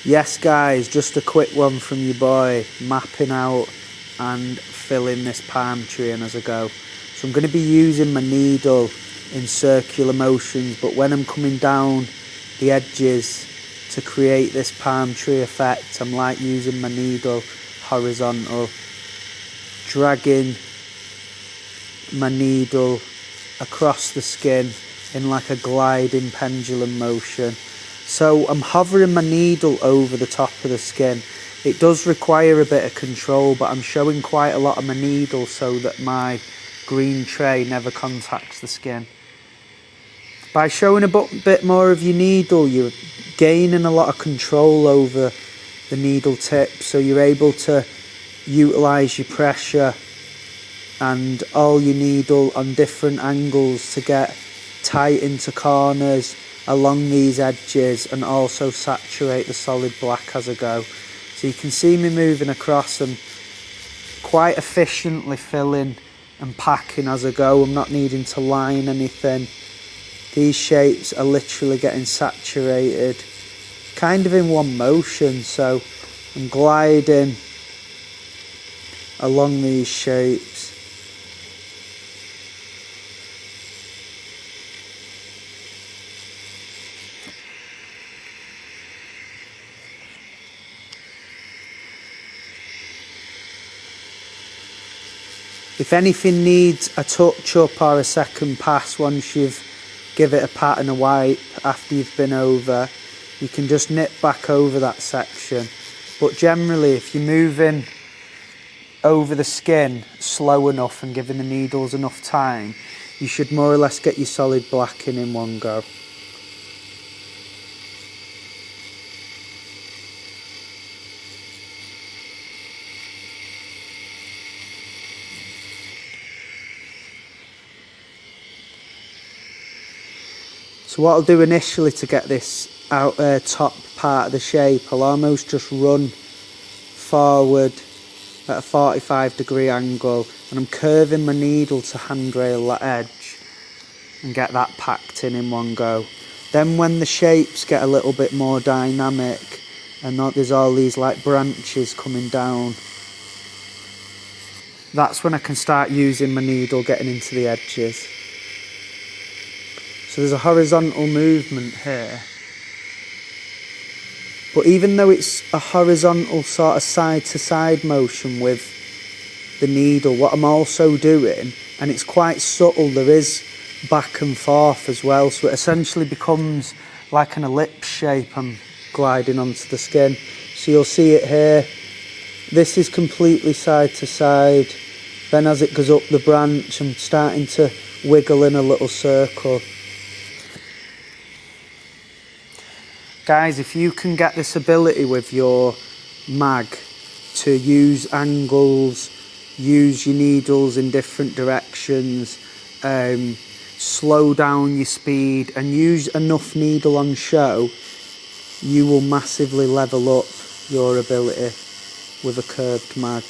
Yes guys, just a quick one from your boy, mapping out and filling this palm tree in as I go. So I'm going to be using my needle in circular motions, but when I'm coming down the edges to create this palm tree effect, I'm like using my needle horizontal, dragging my needle across the skin in like a gliding pendulum motion. So I'm hovering my needle over the top of the skin. It does require a bit of control, but I'm showing quite a lot of my needle so that my green tray never contacts the skin. By showing a bit more of your needle, you're gaining a lot of control over the needle tip, so you're able to utilise your pressure and all your needle on different angles to get tight into corners along these edges and also saturate the solid black as I go. So you can see me moving across and quite efficiently filling and packing as I go. I'm not needing to line anything. These shapes are literally getting saturated kind of in one motion, so I'm gliding along these shapes. If anything needs a touch up or a second pass once you've give it a pat and a wipe after you've been over, you can just nip back over that section. But generally, if you're moving over the skin slow enough and giving the needles enough time, you should more or less get your solid black in one go. So what I'll do initially to get this out top part of the shape, I'll almost just run forward at a 45-degree angle, and I'm curving my needle to handrail that edge and get that packed in one go. Then when the shapes get a little bit more dynamic and there's all these like branches coming down, that's when I can start using my needle getting into the edges. So there's a horizontal movement here. But even though it's a horizontal sort of side to side motion with the needle, what I'm also doing, and it's quite subtle, there is back and forth as well. So it essentially becomes like an ellipse shape I'm gliding onto the skin. So you'll see it here. This is completely side to side. Then as it goes up the branch, I'm starting to wiggle in a little circle. Guys, if you can get this ability with your mag to use angles, use your needles in different directions, slow down your speed and use enough needle on show, you will massively level up your ability with a curved mag.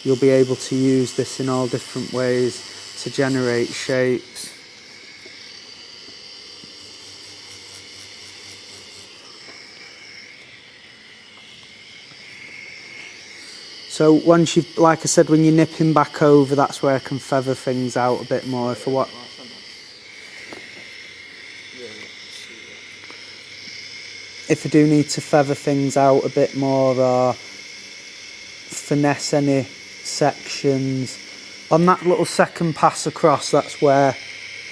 You'll be able to use this in all different ways to generate shapes. So once you've, like I said, when you're nipping back over, that's where I can feather things out a bit more. If I do need to feather things out a bit more or finesse any sections, on that little second pass across, that's where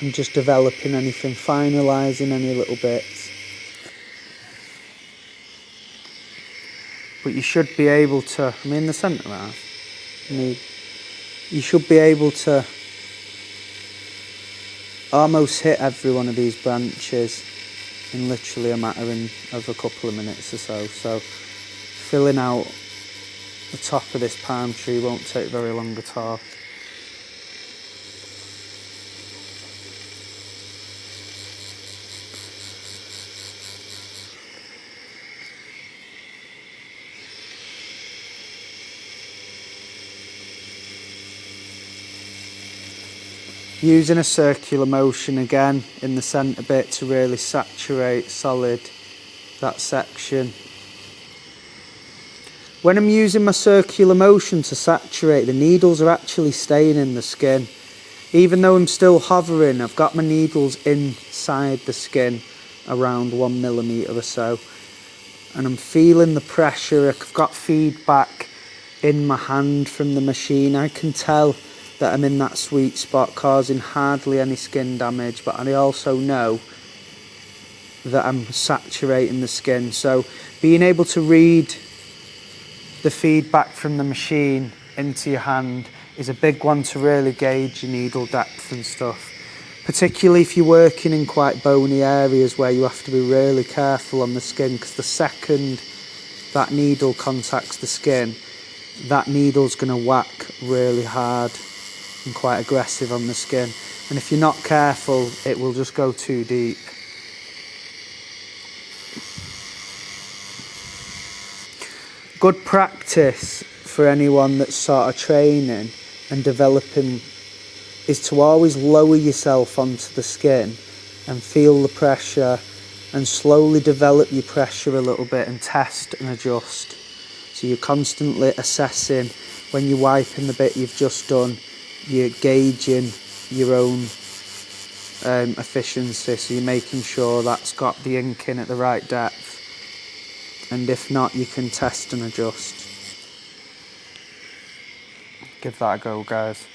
I'm just developing anything, finalising any little bits. But you should be able to, I'm in the centre half, you should be able to almost hit every one of these branches in literally a matter of a couple of minutes or so. So filling out the top of this palm tree won't take very long at all. Using a circular motion again in the centre bit to really saturate solid that section. When I'm using my circular motion to saturate, the needles are actually staying in the skin. Even though I'm still hovering, I've got my needles inside the skin around 1mm or so. And I'm feeling the pressure. I've got feedback in my hand from the machine. I can tell that I'm in that sweet spot, causing hardly any skin damage, but I also know that I'm saturating the skin. So being able to read the feedback from the machine into your hand is a big one to really gauge your needle depth and stuff. Particularly if you're working in quite bony areas where you have to be really careful on the skin, because the second that needle contacts the skin, that needle's going to whack really hard and quite aggressive on the skin. And if you're not careful, it will just go too deep. Good practice for anyone that's sort of training and developing is to always lower yourself onto the skin and feel the pressure and slowly develop your pressure a little bit and test and adjust. So you're constantly assessing when you're wiping the bit you've just done, you're gauging your own efficiency, so you're making sure that's got the ink in at the right depth, and if not, you can test and adjust. Give that a go, guys.